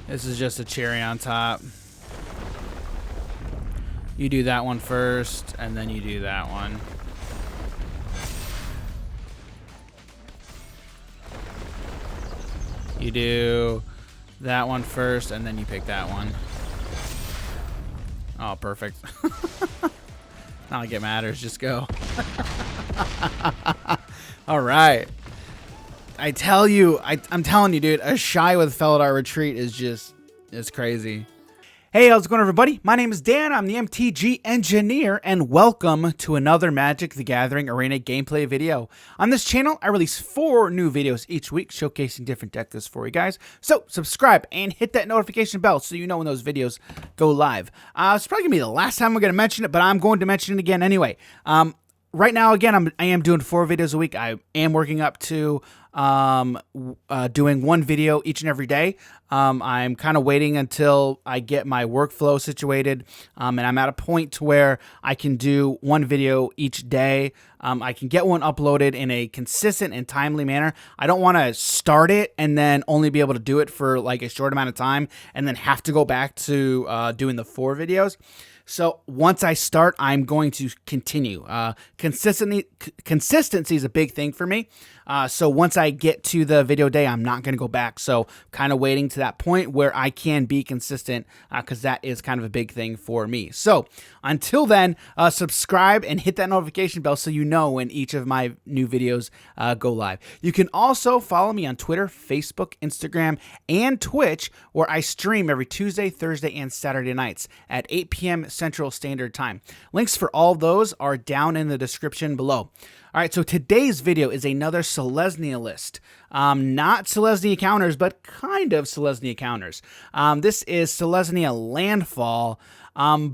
This is just a cherry on top. You do that one first, and then you do that one. You do that one first, and then you pick that one. Oh, perfect. Not like it matters. Just go. All right. I'm telling you, dude, Ashaya Felidar Retreat is just, it's crazy. Hey, how's it going, everybody? My name is Dan. I'm the MTG engineer, and welcome to another Magic the Gathering Arena gameplay video. On this channel, I release 4 new videos each week showcasing different deck lists for you guys. So subscribe and hit that notification bell so you know when those videos go live. It's probably gonna be the last time I'm gonna mention it, but I'm going to mention it again anyway. Right now, again, I am doing 4 videos a week. I am working up to doing 1 video each and every day. I'm kind of waiting until I get my workflow situated, and I'm at a point to where I can do 1 video each day. I can get one uploaded in a consistent and timely manner. I don't want to start it and then only be able to do it for like a short amount of time and then have to go back to doing the 4 videos. So once I start, I'm going to continue. Consistency is a big thing for me. So once I get to the video day, I'm not going to go back. So kind of waiting to that point where I can be consistent, because that is kind of a big thing for me. So until then, subscribe and hit that notification bell so you know when each of my new videos go live. You can also follow me on Twitter, Facebook, Instagram, and Twitch, where I stream every Tuesday, Thursday, and Saturday nights at 8 p.m. Central Standard Time. Links for all those are down in the description below. All right, so today's video is another Selsnya list. Not Selesnya counters, but kind of Selesnya counters. This is Selsnya Landfall,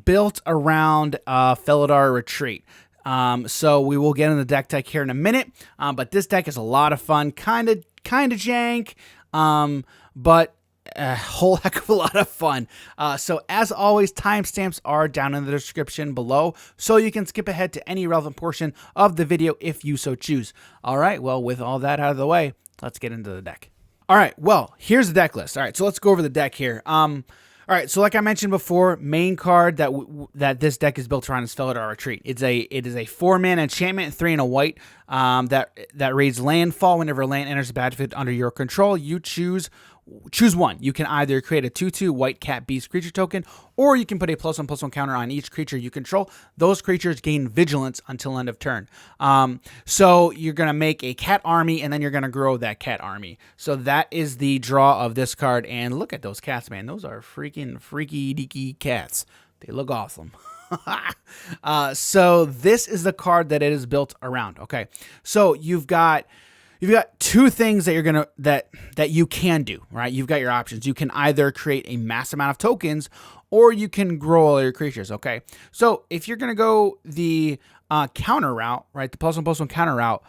built around Felidar Retreat. So we will get in the deck tech here in a minute, but this deck is a lot of fun, kind of jank, but a whole heck of a lot of fun. So as always, timestamps are down in the description below, so you can skip ahead to any relevant portion of the video if you so choose. All right, well, with all that out of the way, let's get into the deck. All right, well, here's the deck list. All right, so let's go over the deck here. All right, so like I mentioned before, main card that this deck is built around is Felidar Retreat. It is a 4-mana enchantment, 3 and a white, that reads Landfall. Whenever a land enters the battlefield under your control, you choose one. You can either create a 2/2 white cat beast creature token, or you can put a +1/+1 counter on each creature you control. Those creatures gain vigilance until end of turn. So you're going to make a cat army, and then you're going to grow that cat army. So that is the draw of this card. And look at those cats, man. Those are freaking freaky deaky cats. They look awesome. So this is the card that it is built around. Okay, so you've got 2 things that you're gonna that you can do, right? You've got your options. You can either create a mass amount of tokens, or you can grow all your creatures. Okay, so if you're gonna go the counter route, right, the +1/+1 counter route,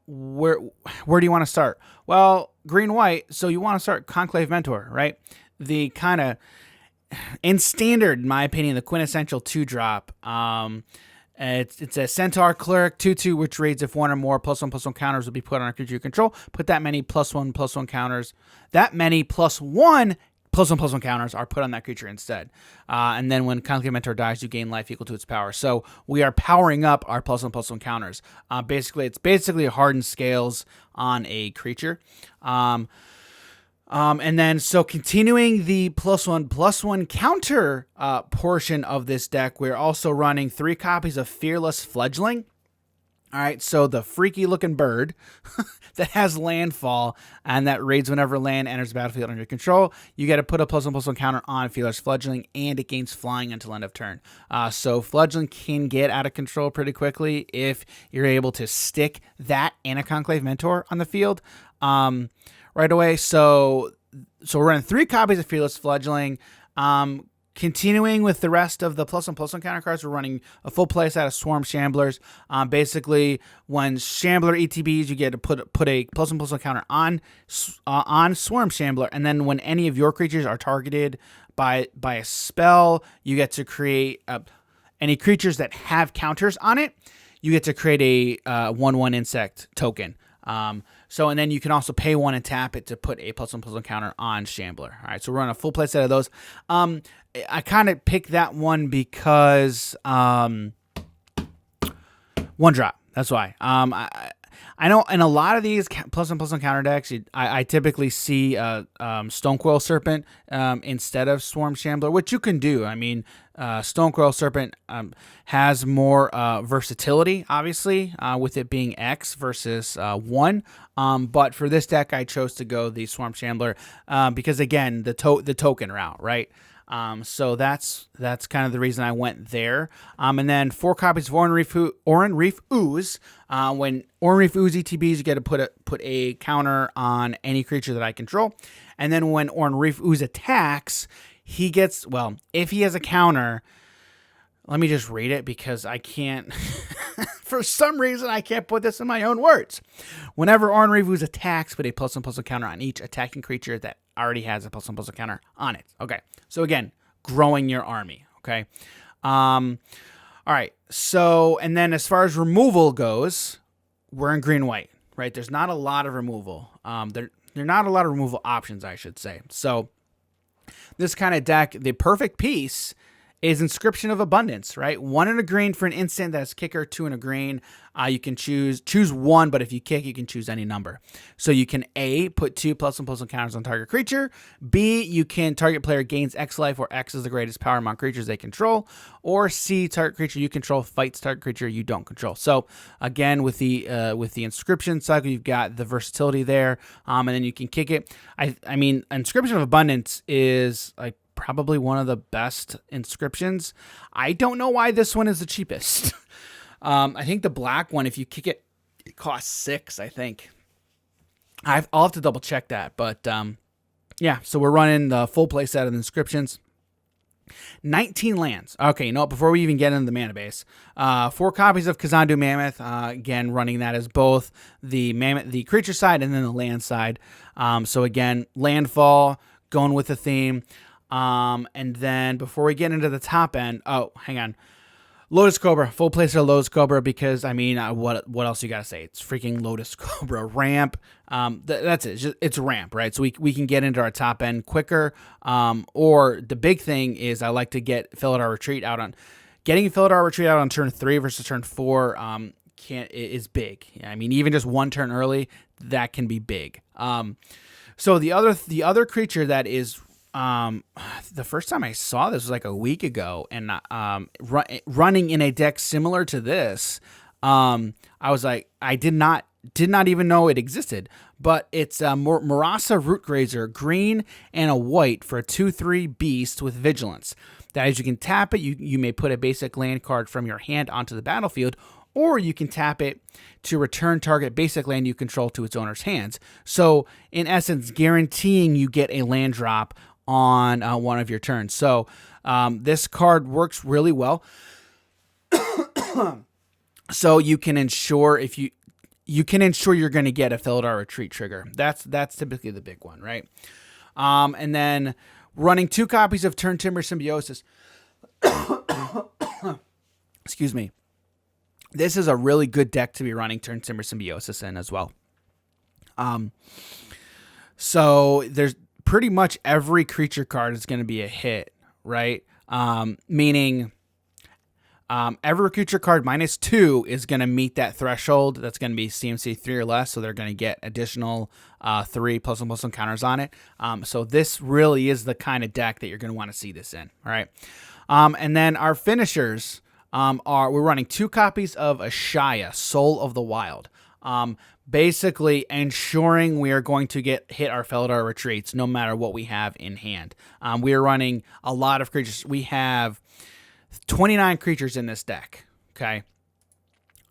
where do you want to start? Well, green white, so you want to start Conclave Mentor, right? The kind of in standard, in my opinion, the quintessential 2-drop. It's a Centaur Cleric 2/2, which reads if 1 or more +1/+1 counters will be put on a creature you control. Put that many +1/+1 counters. That many +1 +1/+1 counters are put on that creature instead. And then when Conclave Mentor dies, you gain life equal to its power. So we are powering up our +1/+1 counters. It's basically hardened scales on a creature. And then, so continuing the +1/+1 counter portion of this deck, we're also running 3 copies of Fearless Fledgling. All right, so the freaky looking bird that has Landfall and that raids whenever land enters the battlefield under your control. You got to put a +1/+1 counter on Fearless Fledgling, and it gains flying until end of turn. So Fledgling can get out of control pretty quickly if you're able to stick that and a Conclave Mentor on the field right away. So we're running 3 copies of Fearless Fledgling. Continuing with the rest of the +1/+1 counter cards, we're running a full play set of Swarm Shamblers. Basically, when Shambler ETBs, you get to put a +1/+1 counter on Swarm Shambler, and then when any of your creatures are targeted by a spell, you get to create any creatures that have counters on it. You get to create a 1/1 insect token. So, and then you can also pay 1 and tap it to put a +1/+1 counter on Shambler. All right, so we're on a full play set of those. I kind of picked that one because 1 drop. That's why. I know in a lot of these +1/+1 counter decks, I typically see Stonecoil Serpent instead of Swarm Shambler, which you can do. I mean, Stonecoil Serpent has more versatility, obviously, with it being X versus 1. But for this deck, I chose to go the Swarm Shambler because, again, the token route, right? So that's kind of the reason I went there. And then 4 copies of Oran Reef Ooze. When Oran Reef Ooze ETBs, you get to put a counter on any creature that I control. And then when Oran Reef Ooze attacks, he gets, well, if he has a counter, let me just read it because I can't, for some reason, I can't put this in my own words. Whenever Oran Reef Ooze attacks, put a +1/+1 counter on each attacking creature that already has a +1/+1 counter on it. Okay. So again, growing your army. Okay. All right. So, and then as far as removal goes, we're in green-white, right? There's not a lot of removal. There are not a lot of removal options, I should say. So this kind of deck, the perfect piece is Inscription of Abundance, right? 1 in a green for an instant that's kicker, 2 in a green. You can choose 1, but if you kick, you can choose any number. So you can A, put 2 +1/+1 counters on target creature. B, you can target player gains X life, where X is the greatest power among creatures they control. Or C, target creature you control fights target creature you don't control. So again, with the Inscription cycle, you've got the versatility there, and then you can kick it. I mean, Inscription of Abundance is like probably one of the best inscriptions. I don't know why this one is the cheapest. I think the black one, if you kick it, it costs 6, I think. I'll have to double check that. But yeah, so we're running the full play set of inscriptions. 19 lands. Okay, no, before we even get into the mana base, 4 copies of Kazandu Mammoth. Again, running that as both the creature side and then the land side. So again, Landfall, going with the theme. And then before we get into the top end, hang on. Lotus Cobra, full play set of Lotus Cobra, because I mean, what else you gotta say? It's freaking Lotus Cobra ramp. That's it. It's ramp, right? So we can get into our top end quicker. Or the big thing is I like to get Felidar Retreat out on. Getting Felidar Retreat out on turn 3 versus turn 4 is big. I mean, even just 1 turn early, that can be big. So the other creature that is. The first time I saw this was like a week ago, and running in a deck similar to this, I was like, I did not even know it existed. But it's Murasa Rootgrazer, green and a white for a 2/3 beast with vigilance. That is, you can tap it. You may put a basic land card from your hand onto the battlefield, or you can tap it to return target basic land you control to its owner's hands. So in essence, guaranteeing you get a land drop on one of your turns. So this card works really well. So you can ensure you're going to get a Felidar Retreat trigger. That's typically the big one, right? And then running 2 copies of Turn Timber Symbiosis. Excuse me. This is a really good deck to be running Turn Timber Symbiosis in as well. So there's pretty much every creature card is going to be a hit, right? Meaning every creature card -2 is going to meet that threshold. That's going to be CMC 3 or less, so they're going to get additional 3 +1/+1 counters on it. So this really is the kind of deck that you're going to want to see this in, all right? And then our finishers we're running 2 copies of Ashaya, Soul of the Wild. Basically ensuring we are going to hit our Felidar Retreats no matter what we have in hand. We are running a lot of creatures. We have 29 creatures in this deck, okay?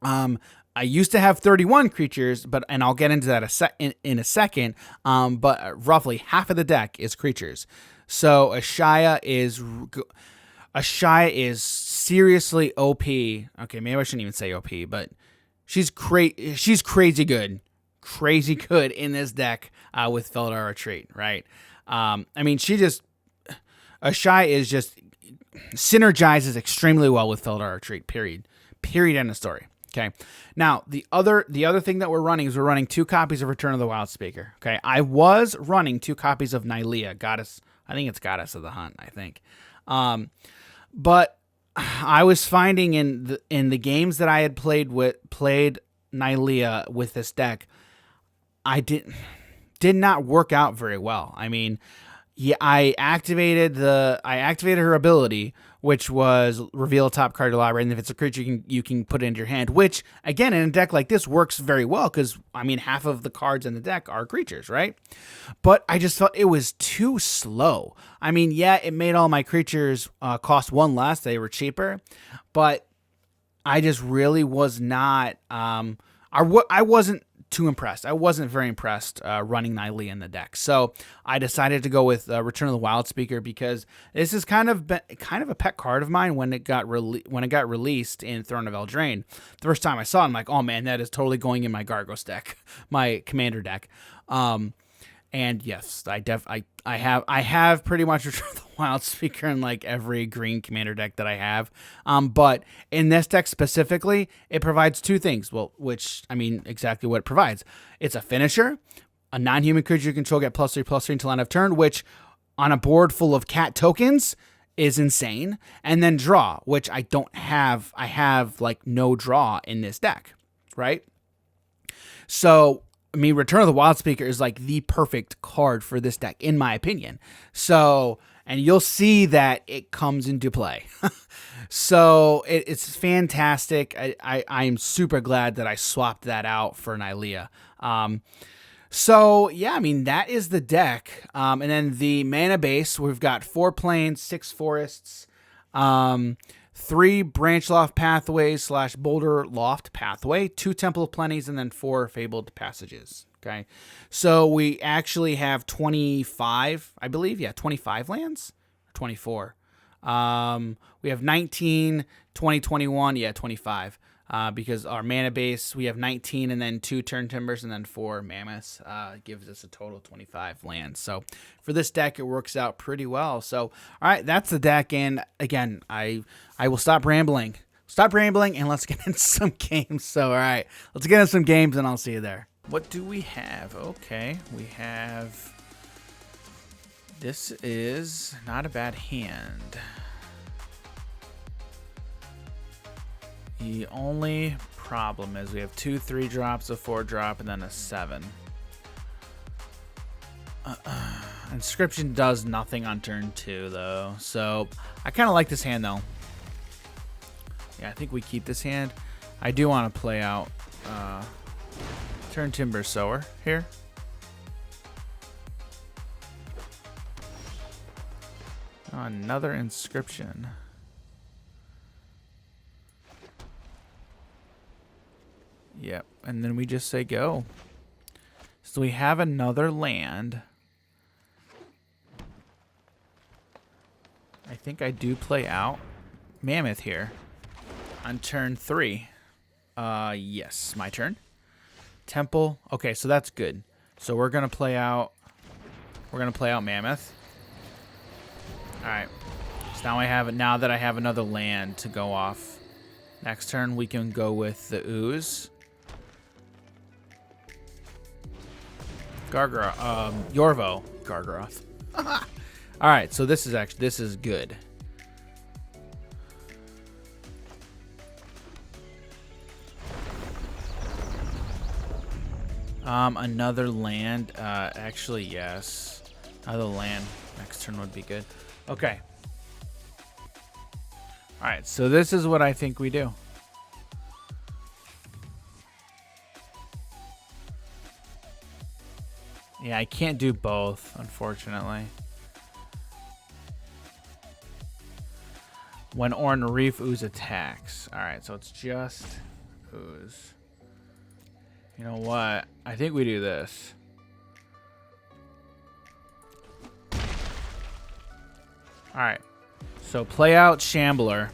I used to have 31 creatures, and I'll get into that in a second, but roughly half of the deck is creatures. So Ashaya is seriously OP. Okay, maybe I shouldn't even say OP, but she's crazy good in this deck with Felidar Retreat, right? I mean, Ashaya is just synergizes extremely well with Felidar Retreat, period, end of story. Okay. Now, the other thing that we're running is we're running 2 copies of Return of the Wildspeaker. Okay. I was running 2 copies of Nylea, Goddess. I think it's Goddess of the Hunt, I think. But I was finding in the games that I had played Nylea with this deck, I did not work out very well. I mean, yeah, I activated her ability, which was reveal a top card of your library, and if it's a creature, you can put it into your hand. Which, again, in a deck like this, works very well because I mean, half of the cards in the deck are creatures, right? But I just felt it was too slow. I mean, yeah, it made all my creatures cost 1 less; they were cheaper, but I just really was not. I wasn't too impressed. I wasn't very impressed running Nylea in the deck. So I decided to go with Return of the Wildspeaker because this is kind of a pet card of mine when it got released in Throne of Eldraine. The first time I saw it, I'm like, oh man, that is totally going in my Gargos deck, my commander deck. And yes, I have pretty much Return of the Wildspeaker in like every green commander deck that I have. But in this deck specifically, it provides 2 things. Well, which, I mean, exactly what it provides. It's a finisher, a non-human creature you control get +3/+3 until end of turn, which on a board full of cat tokens is insane. And then draw, which I don't have. I have like no draw in this deck, right? So, I mean, Return of the Wildspeaker is like the perfect card for this deck, in my opinion. So, and you'll see that it comes into play. So, it's fantastic. I am super glad that I swapped that out for Nylea. So, yeah, I mean, that is the deck. And then the mana base, we've got 4 plains, 6 forests, 3 branch loft pathways / boulder loft pathway, 2 temple of plenties, and then 4 fabled passages. Okay, so we actually have 25, I believe. Yeah, 25 lands, 24. We have 19, 20, 21. Yeah, 25. Because our mana base, we have 19 and then 2 turn timbers and then 4 mammoths, gives us a total of 25 lands. So for this deck, it works out pretty well. So, all right, that's the deck. And again, I will stop rambling. And let's get into some games. So, all right, let's get into some games and I'll see you there. What do we have? Okay, we have, this is not a bad hand. The only problem is we have 2 3-drops, a 4-drop, and then a 7. Inscription does nothing on turn 2, though. So I kind of like this hand, though. Yeah, I think we keep this hand. I do want to play out turn Timber Sower here. Another inscription. Yep, and then we just say go. So we have another land. I think I do play out Mammoth here on turn 3. Yes, my turn. Temple. Okay, so that's good. So we're gonna play out Mammoth. All right. So now that I have another land to go off. Next turn we can go with the Ooze. Yorvo. Gargaroth. All right, so this is good. Another land. Actually, yes. Another land. Next turn would be good. Okay. All right, so this is what I think we do. Yeah, I can't do both, unfortunately. When Orn Reef Ooze attacks. Alright, so it's just Ooze. You know what? I think we do this. Alright. So play out Shambler.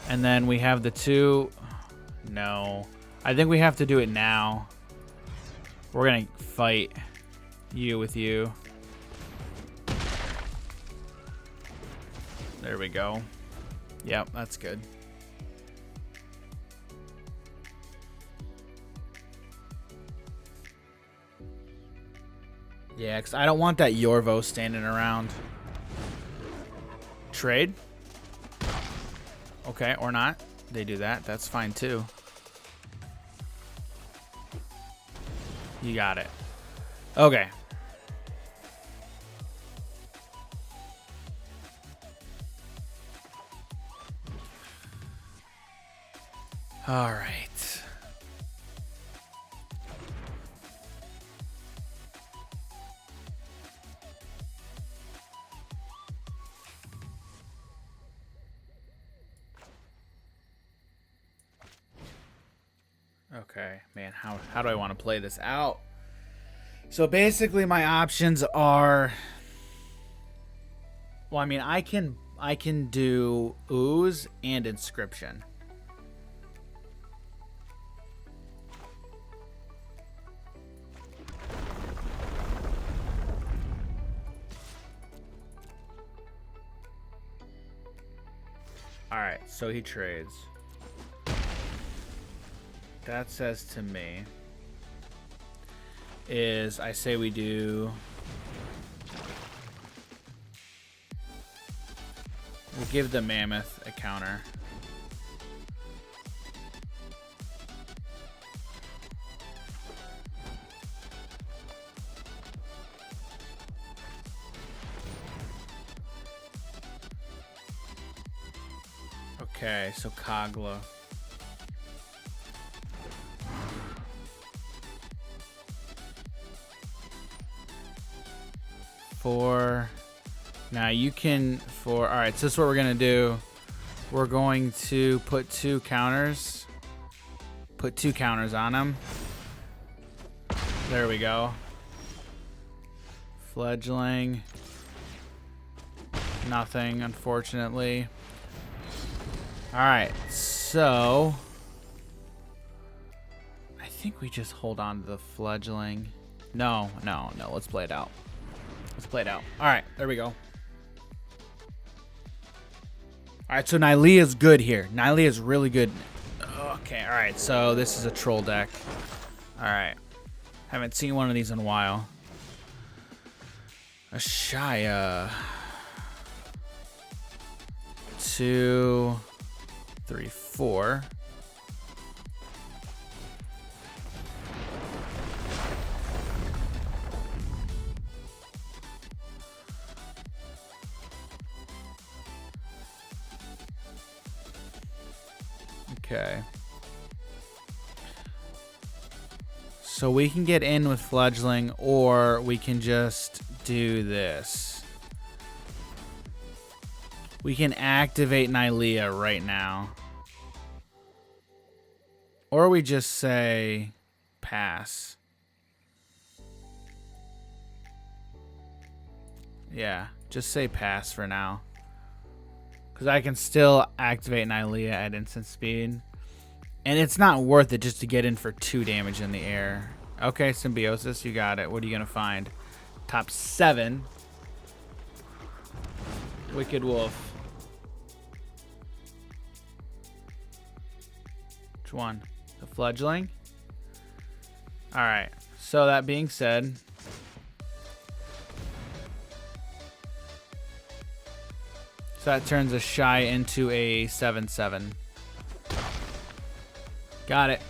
And then we have the 2... No. I think we have to do it now. We're going to fight you with you. There we go. Yep, that's good. Yeah, because I don't want that Yorvo standing around. Trade. Okay, or not. They do that. That's fine too. You got it. Okay. All right. Okay, man, how do I want to play this out? So basically my options are, well, I mean, I can do ooze and inscription. All right, so he trades. That says to me is I say we do, we'll give the mammoth a counter. Okay, so Kagla. For now you can for all right, so this is what we're gonna do. We're going to put two counters on them. There we go. Fledgling. Nothing, unfortunately. All right, so I think we just hold on to the fledgling. No, let's play it out. Let's play it out. All right, there we go. All right, so Nylea is good here. Nylea is really good. Okay, all right, so this is a troll deck. All right. Haven't seen one of these in a while. Ashaya. 2, 3, 4. Okay. So we can get in with fledgling, or we can just do this. We can activate Nylea right now. Or we just say pass. Yeah, just say pass for now. Because I can still activate Nylea at instant speed. And it's not worth it just to get in for 2 damage in the air. Okay, Symbiosis, you got it. What are you going to find? Top 7. Wicked Wolf. Which one? The Fledgling? Alright, so that being said, so that turns a Shy into a 7/7. Got it.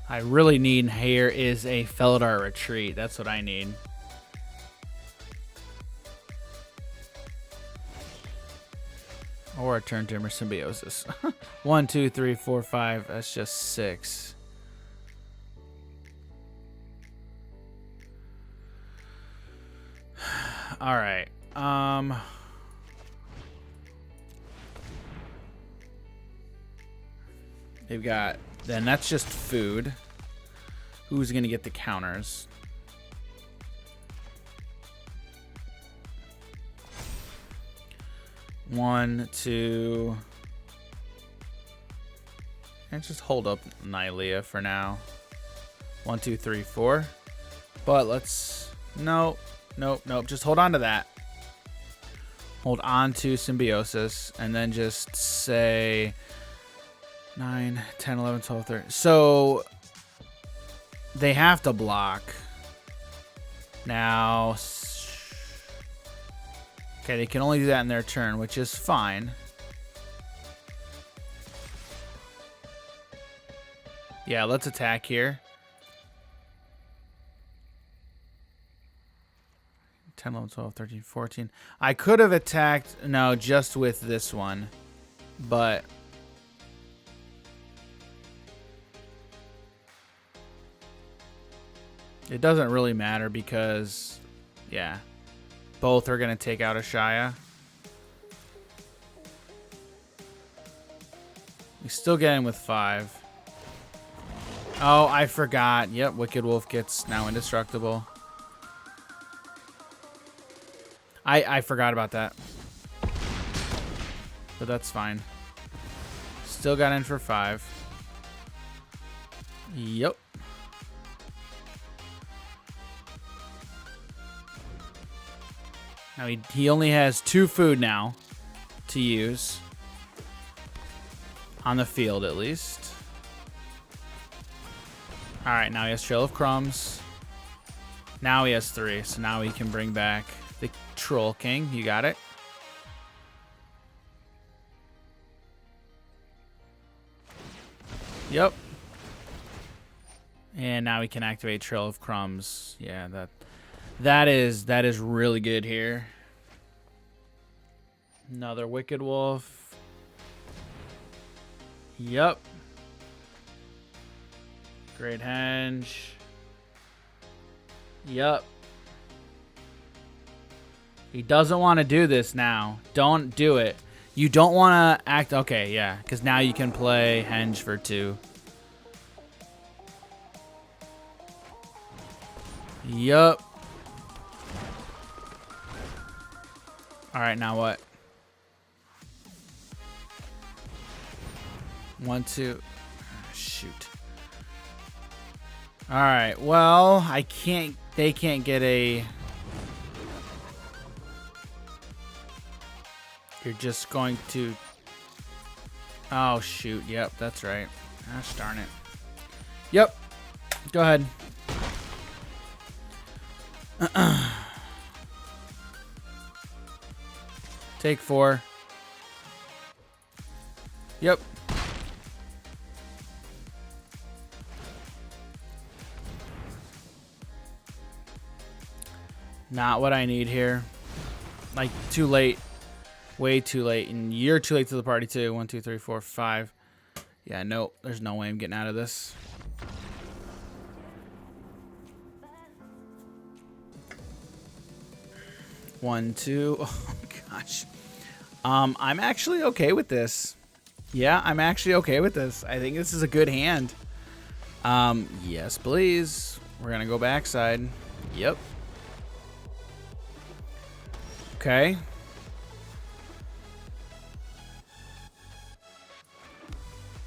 I really need here is a Felidar Retreat. That's what I need. Or a Turn Tumor Symbiosis. 1, 2, 3, 4, 5. That's just 6. All right. They've got, then that's just food. Who's gonna get the counters? One, two. And just hold up Nylea for now. 1, 2, 3, 4. But let's, nope. Just hold on to that. Hold on to Symbiosis, and then just say 9, 10, 11, 12, 13. So they have to block. Now, okay, they can only do that in their turn, which is fine. Yeah, let's attack here. 10, 11, 12, 13, 14. I could have attacked, no, just with this one, but it doesn't really matter because, yeah, both are going to take out Ashaya. We still get him with 5. Oh, I forgot. Yep, Wicked Wolf gets now indestructible. I forgot about that. But that's fine. Still got in for 5. Yep. Now he only has 2 food now to use. On the field, at least. Alright, now he has Trail of Crumbs. Now he has 3, so now he can bring back the Troll King. You got it. Yep. And now we can activate Trail of Crumbs. Yeah, that is really good here. Another Wicked Wolf. Yep. Great Henge. Yep. He doesn't want to do this now. Don't do it. You don't want to act... Okay, yeah. Because now you can play Henge for 2. Yup. Alright, now what? 1, 2. Shoot. Alright, well, I can't... They can't get a... You're just going to... Oh, shoot. Yep, that's right. Gosh darn it. Yep. Go ahead. Take 4. Yep. Not what I need here. Like, too late. Way too late. And you're too late to the party, too. 1, 2, 3, 4, 5. Yeah, no. There's no way I'm getting out of this. One, 2. Oh, gosh. I'm actually okay with this. Yeah, I'm actually okay with this. I think this is a good hand. Yes, please. We're going to go backside. Yep. Okay.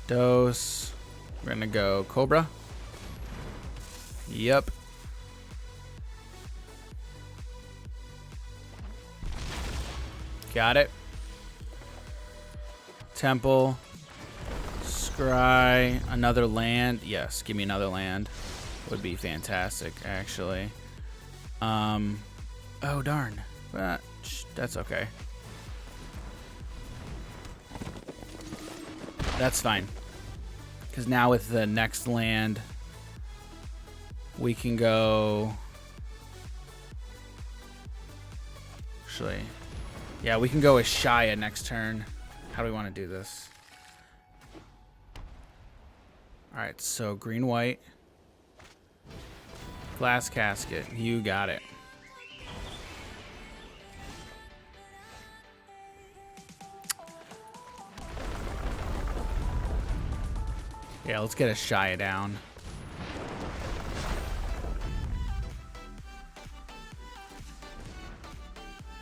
Dose. We're going to go Cobra. Yep. Got it. Temple. Scry. Another land. Yes, give me another land. Would be fantastic, actually. Oh, darn. That's okay. That's fine. Because now with the next land, we can go... Actually... Yeah, we can go with Ashaya next turn. How do we want to do this? Alright, so green-white. Glass casket. You got it. Yeah, let's get Ashaya down.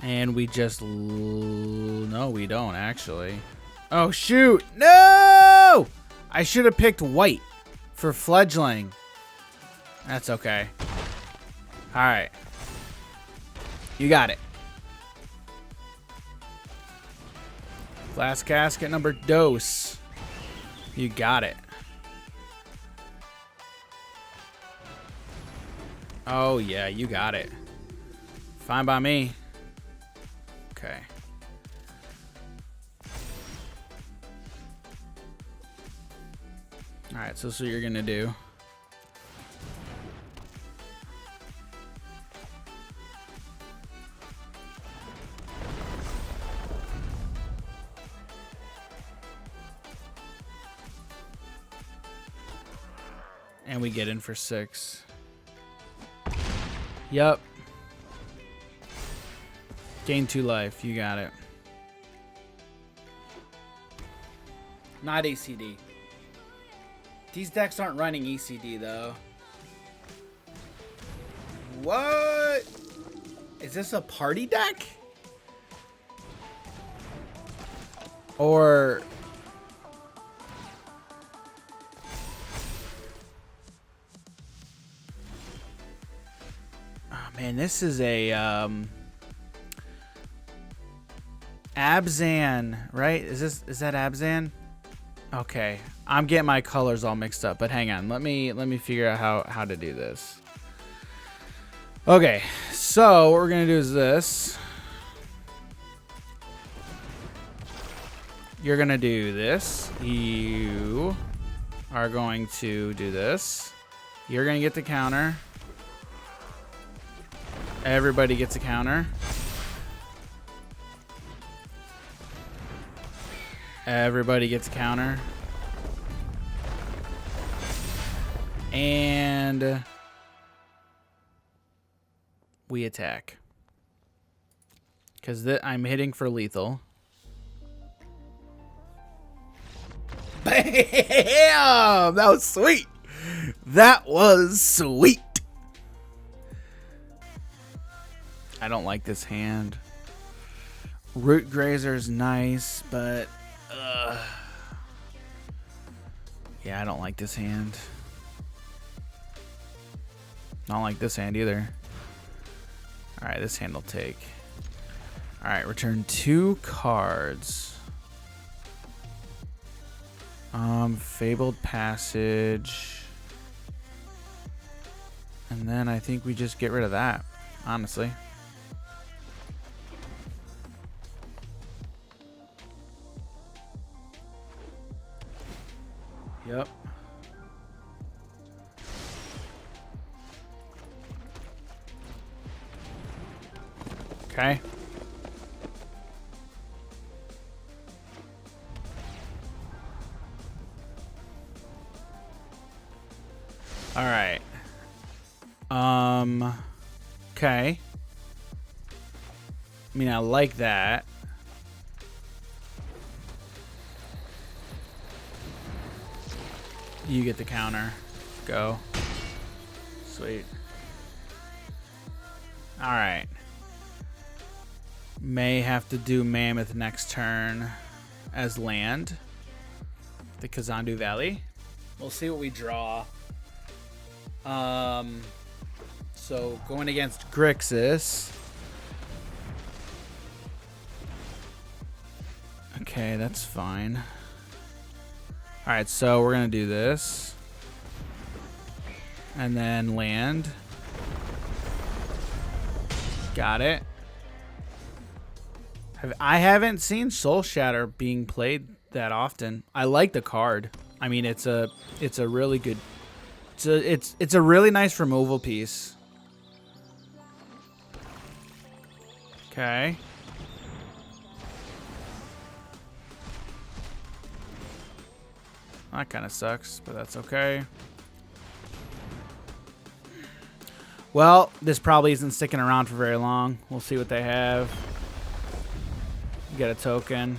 And we just... No, we don't, actually. Oh, shoot! No! I should have picked white for fledgling. That's okay. Alright. You got it. Glass casket number dose. You got it. Oh, yeah, you got it. Fine by me. Okay. Alright, so this is what you're gonna do. And we get in for 6. Yup. Gain 2 life. You got it. Not ACD. These decks aren't running ECD though. What? Is this a party deck? Or... oh man, this is a Abzan, right? Is that Abzan? Okay, I'm getting my colors all mixed up, but hang on. Let me figure out how to do this. Okay, so what we're gonna do is this. You're gonna do this. You are going to do this. You're gonna get the counter. Everybody gets a counter. Everybody gets a counter. And we attack. Because I'm hitting for lethal. Bam! That was sweet. That was sweet. I don't like this hand. Root Grazer is nice, but yeah, I don't like this hand. I don't like this hand either. Alright, this hand will take. Alright, return 2 cards. Fabled Passage. And then I think we just get rid of that, honestly. Yep. Okay. All right. Okay. I mean, I like that. You get the counter. Go. Sweet. All right. May have to do Mammoth next turn as land. The Kazandu Valley. We'll see what we draw. So going against Grixis. Okay, that's fine. All right, so we're gonna do this, and then land. Got it. I haven't seen Soul Shatter being played that often. I like the card. I mean, it's a really good. It's a really nice removal piece. Okay. That kind of sucks, but that's okay. Well, this probably isn't sticking around for very long. We'll see what they have. Get a token.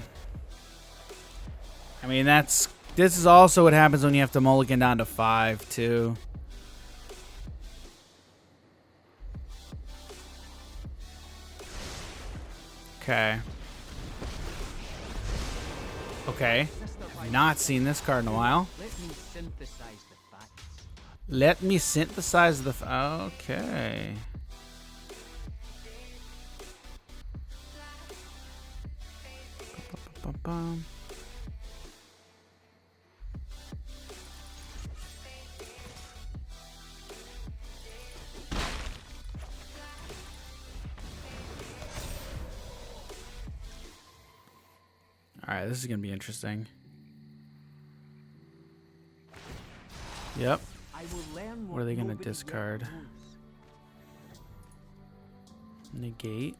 I mean, this is also what happens when you have to mulligan down to 5, too. Okay. Okay. Have not seen this card in a while. Let me synthesize the okay. Alright, this is going to be interesting. Yep. What are they going to discard? Negate.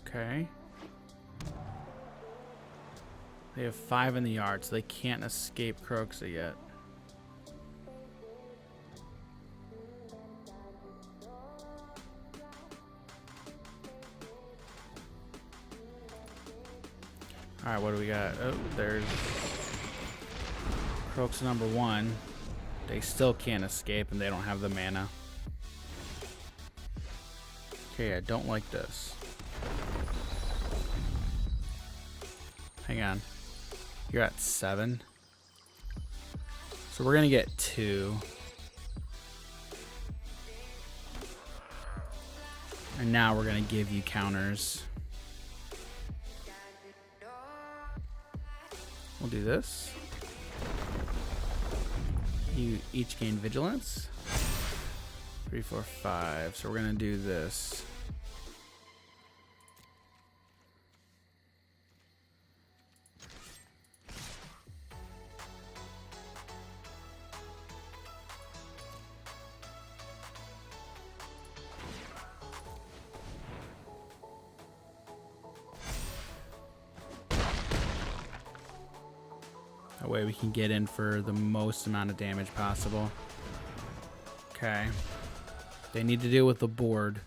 Okay. They have 5 in the yard, so they can't escape Croxa yet. Alright, what do we got? Oh, there's Croxa number 1. They still can't escape, and they don't have the mana. Okay, I don't like this. Hang on. You're at 7. So we're going to get 2. And now we're going to give you counters. We'll do this. You each gain vigilance. 3, 4, 5. So we're going to do this. That way we can get in for the most amount of damage possible. Okay. They need to deal with the board.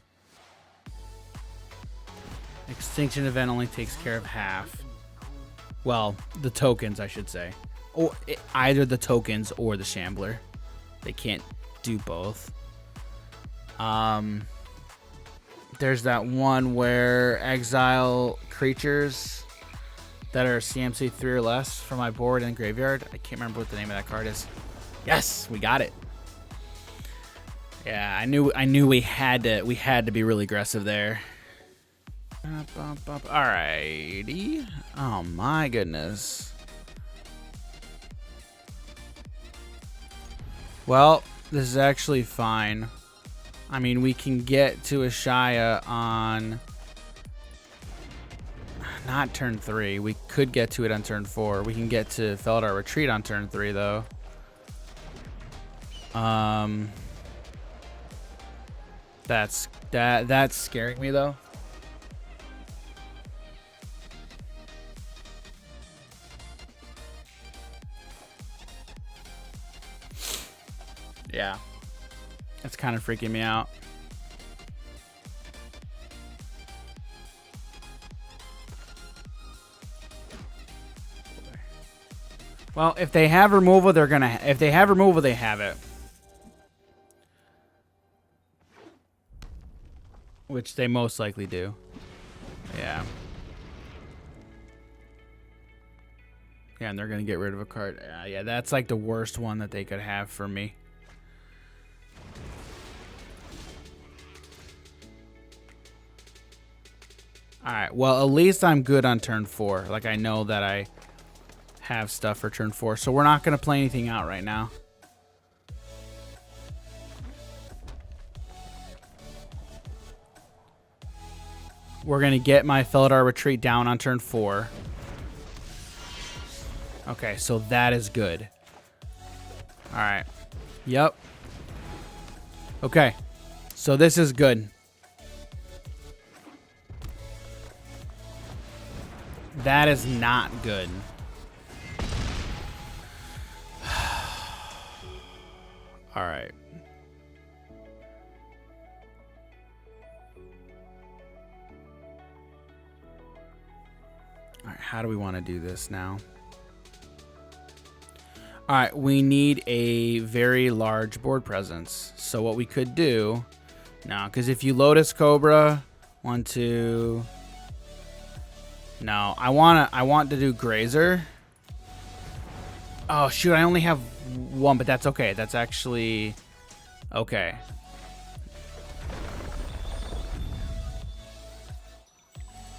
Extinction event only takes care of half. Well, the tokens, I should say. Or either the tokens or the Shambler. They can't do both. There's that one where exile creatures that are CMC 3 or less from my board and graveyard. I can't remember what the name of that card is. Yes, we got it. Yeah, I knew we had to be really aggressive there. Alrighty. Oh my goodness. Well, this is actually fine. I mean, we can get to Ashaya on not turn 3. We could get to it on turn 4. We can get to Felidar Retreat on turn 3 though. That's scaring me though. Yeah. That's kind of freaking me out. Well, if they have removal, they're gonna. If they have removal, they have it. Which they most likely do. Yeah. Yeah, and they're gonna get rid of a card. Yeah, that's like the worst one that they could have for me. Alright, well, at least I'm good on turn 4. Like, I know that I have stuff for turn 4. So we're not going to play anything out right now. We're going to get my Felidar Retreat down on turn 4. Okay, so that is good. Alright. Yep. Okay. So this is good. That is not good. All right. All right, how do we want to do this now? All right, we need a very large board presence. So what we could do now, because if you Lotus Cobra, 1, 2... No, I want to do Grazer. Oh shoot, I only have 1, but that's okay. That's actually okay.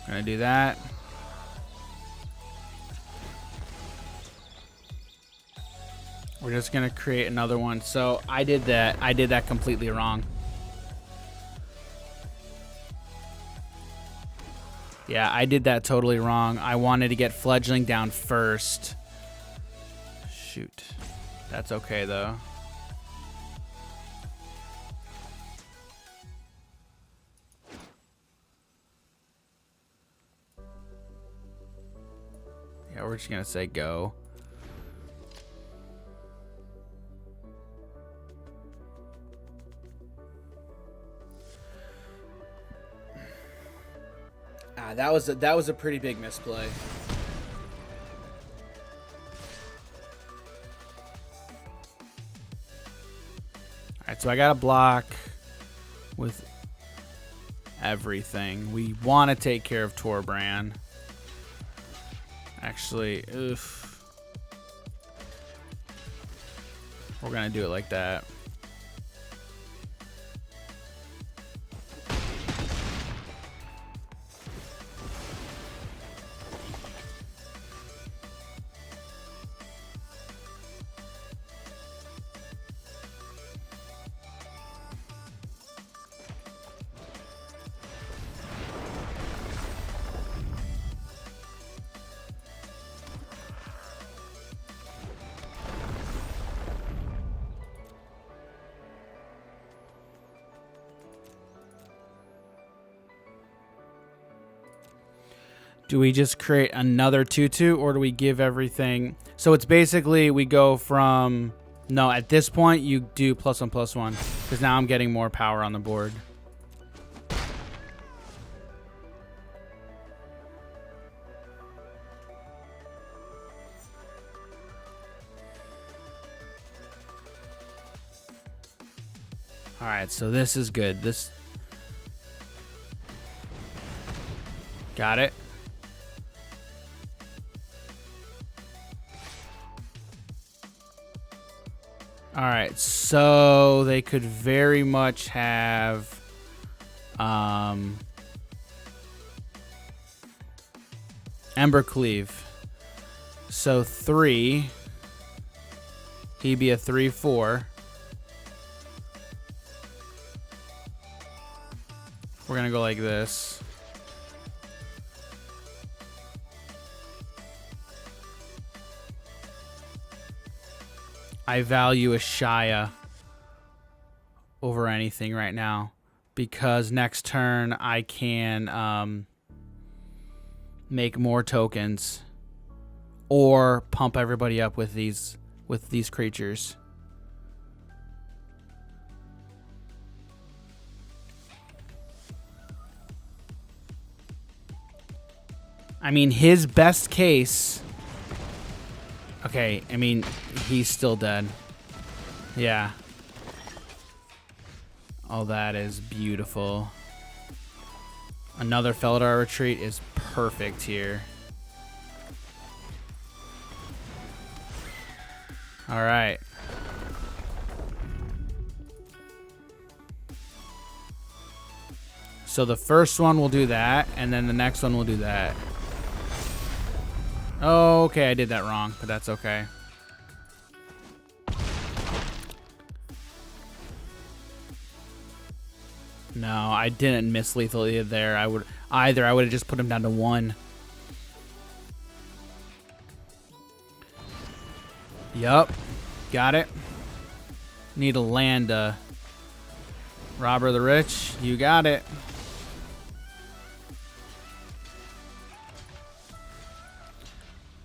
Gonna do that. We're just gonna create another one. So I did that completely wrong. Yeah, I did that totally wrong. I wanted to get fledgling down first. Shoot. That's okay, though. Yeah, we're just going to say go. That was a pretty big misplay. Alright, so I got to block with everything. We want to take care of Torbran. Actually, oof. We're going to do it like that. Do we just create another 2/2 or do we give everything? So it's basically we go from, no, at this point you do +1/+1 because now I'm getting more power on the board. All right, so this is good. This got it. All right, so they could very much have Embercleave. So 3. He'd be a 3/4. We're gonna go like this. I value Ashaya over anything right now because next turn I can make more tokens or pump everybody up with these creatures. I mean, his best case. Okay, I mean, he's still dead. Yeah. Oh, that is beautiful. Another Felidar Retreat is perfect here. All right. So the first one will do that, and then the next one will do that. Oh, okay, I did that wrong, but that's okay. No, I didn't miss lethal there. I would have just put him down to 1. Yup. Got it. Need a land, Robber of the Rich. You got it.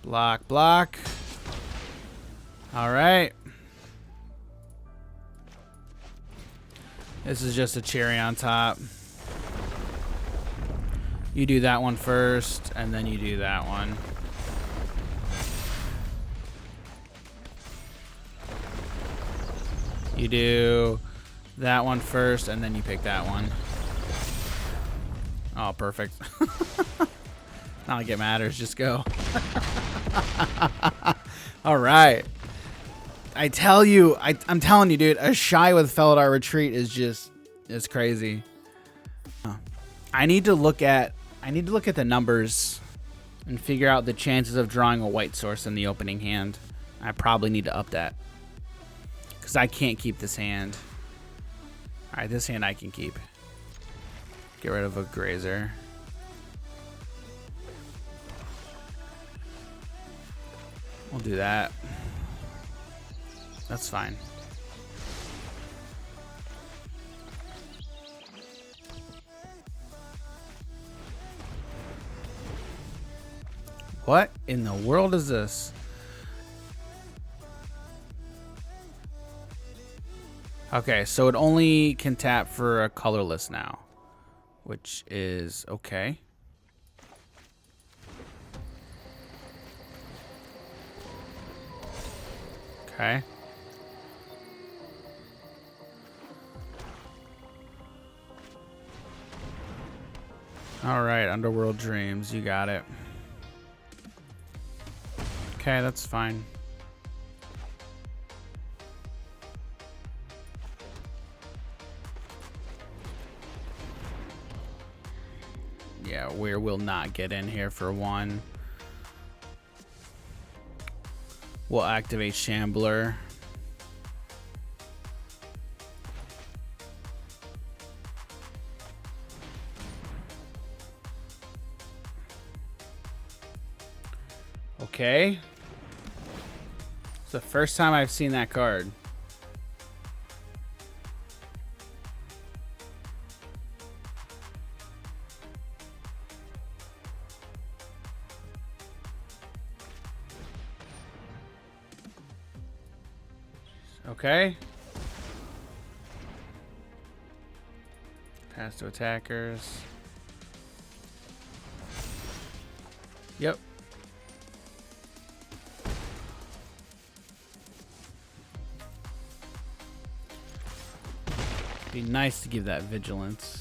Block, block. All right. This is just a cherry on top. You do that one first, and then you do that one. You do that one first, and then you pick that one. Oh, perfect. Not like it matters, just go. All right. I'm telling you, dude, Ashaya with Felidar Retreat is crazy. I need to look at the numbers and figure out the chances of drawing a white source in the opening hand. I probably need to up that because I can't keep this hand. All right, this hand I can keep. Get rid of a grazer. We'll do that. That's fine. What in the world is this? Okay, so it only can tap for a colorless now, which is okay. Okay. All right, Underworld Dreams, you got it. Okay, that's fine. Yeah, we will not get in here for one. We'll activate Shambler. Okay. It's the first time I've seen that card. Okay. Pass to attackers. Yep. Be nice to give that vigilance.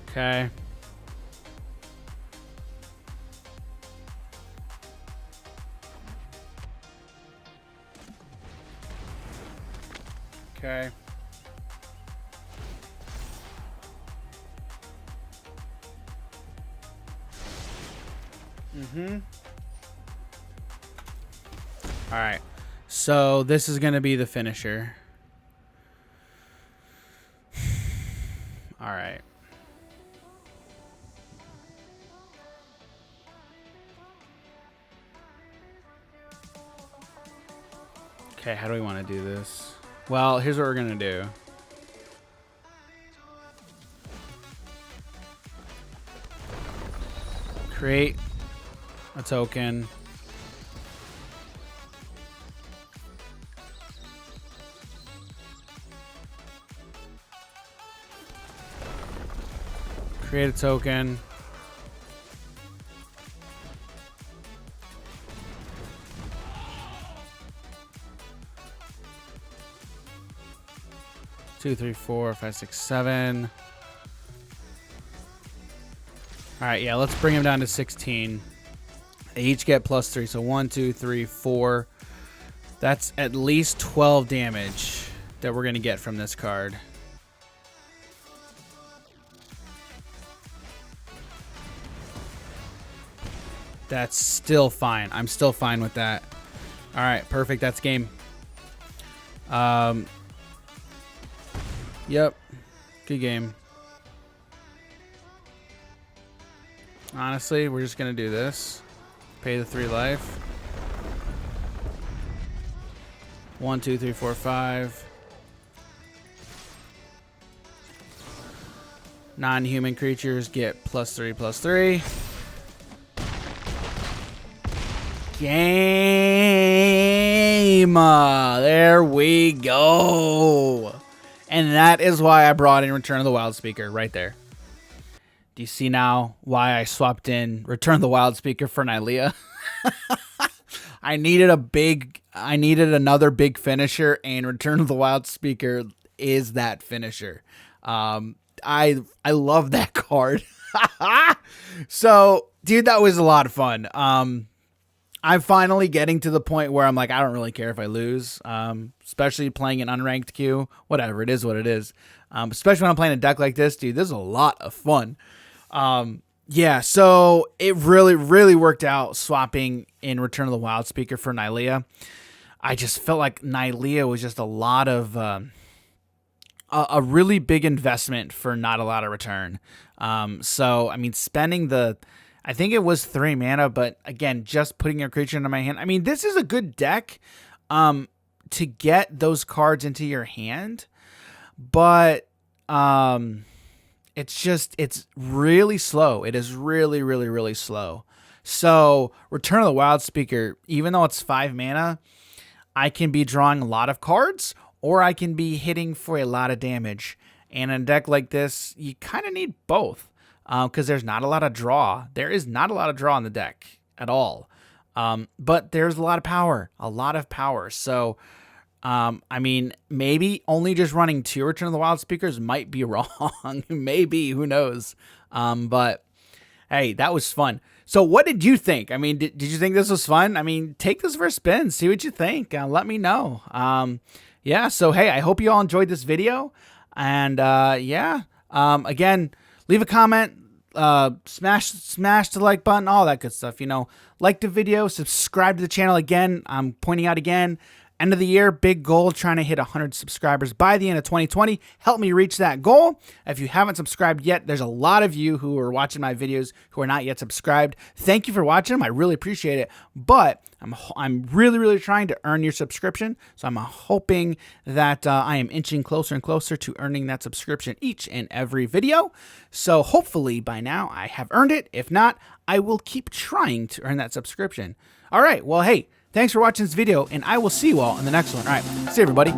Okay. Okay. All right. So this is going to be the finisher. All right. Okay, how do we want to do this? Well, here's what we're going to do. Create a token. Create a token. Two, three, four, five, six, seven. All right, yeah, let's bring him down to 16. They each get +3, so 1, 2, 3, 4. That's at least 12 damage that we're gonna get from this card. That's still fine. I'm still fine with that. All right, perfect. That's game. Yep. Good game. Honestly, we're just going to do this. Pay the 3 life. 1, 2, 3, 4, 5. Non-human creatures get +3/+3. Game. There we go. And that is why I brought in Return of the Wildspeaker right there. Do you see now why I swapped in Return of the Wildspeaker for Nylea? I needed another big finisher, and Return of the Wildspeaker is that finisher. I love that card. So, dude, that was a lot of fun. I'm finally getting to the point where I'm like, I don't really care if I lose, especially playing an unranked queue. Whatever, it is what it is. Especially when I'm playing a deck like this, dude, this is a lot of fun. Yeah, so it really worked out swapping in Return of the Wildspeaker for Nylea. I just felt like Nylea was just a lot of a really big investment for not a lot of return. So I mean, spending I think it was 3 mana, but again, just putting a creature into my hand. I mean, this is a good deck to get those cards into your hand, but it's really slow. It is really slow. So Return of the Wildspeaker, even though it's 5 mana, I can be drawing a lot of cards, or I can be hitting for a lot of damage. And in a deck like this, you kind of need both, because there's not a lot of draw. There is not a lot of draw in the deck at all. But there's a lot of power. So, I mean, maybe only just running 2 Return of the Wildspeakers might be wrong. Maybe, who knows? But hey, that was fun. So what did you think? I mean, did you think this was fun? I mean, take this for a spin. See what you think. Let me know. Yeah, so hey, I hope you all enjoyed this video. And yeah, again, leave a comment, smash the like button, all that good stuff. You know, like the video, subscribe to the channel. Again, I'm pointing out again, end of the year, big goal, trying to hit 100 subscribers by the end of 2020. Help me reach that goal. If you haven't subscribed yet, there's a lot of you who are watching my videos who are not yet subscribed. Thank you for watching them. I really appreciate it. But I'm really trying to earn your subscription. So I'm hoping that I am inching closer and closer to earning that subscription each and every video. So hopefully by now I have earned it. If not, I will keep trying to earn that subscription. All right. Well, hey, thanks for watching this video, and I will see you all in the next one. All right. See you, everybody.